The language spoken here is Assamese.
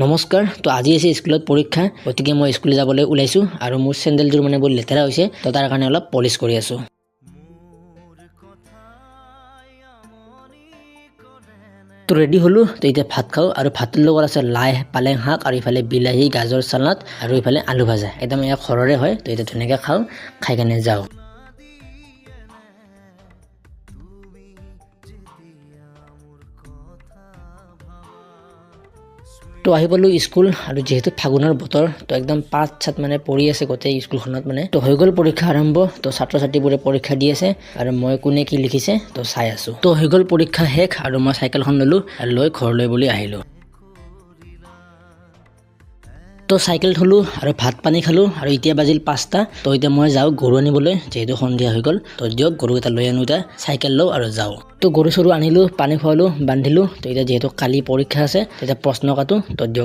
নমস্কাৰ তো আজি আছে স্কুলত পৰীক্ষা গতিকে মই স্কুলে যাবলৈ ওলাইছো আৰু মোৰ চেন্ডেলযোৰ মানে বহুত লেতেৰা হৈছে তো তাৰ কাৰণে অলপ পলিশ কৰি আছো তো ৰেডি হলো তো এতিয়া ভাত খাও আৰু ভাতৰ লগত আছে লাই পালেং শাক আৰু ইফালে বিলাহী গাজৰ সালাড আৰু ইফালে আলু ভাজা একদম এয়া ঘৰৰে হয় তো এটা ধুনীয়াকৈ খাও খাই কেনে যাও তো আহি পালো স্কুল আৰু যেহেতু ফাগুনৰ বতৰ তো একদম পাঁচ ছাত মানে পৰি আছে গোটেই স্কুলখনত মানে তো হৈ গ'ল পৰীক্ষা আৰম্ভ তো ছাত্ৰ ছাত্ৰীবোৰে পৰীক্ষা দি আছে আৰু মই কোনে কি লিখিছে তো চাই আছো তো হৈ গ'ল পৰীক্ষা শেষ আৰু মই চাইকেলখন ললো আৰু লৈ ঘৰলৈ বুলি আহিলো তো চাইকেল থলো আৰু ভাত পানী খালো আৰু এতিয়া বাজিল 5টা তো এতিয়া মই যাও গৰু আনিবলৈ যেহেতু সন্ধিয়া হৈ গ'ল তো দিয়ক গৰুকেইটা লৈ আনো এতিয়া চাইকেল লওঁ আৰু যাওঁ তো গৰু চৰু আনিলো পানী খুৱালো বান্ধিলো তো এতিয়া যেহেতু কালি পৰীক্ষা আছে তেতিয়া প্ৰশ্ন কাটো তো দিয়ক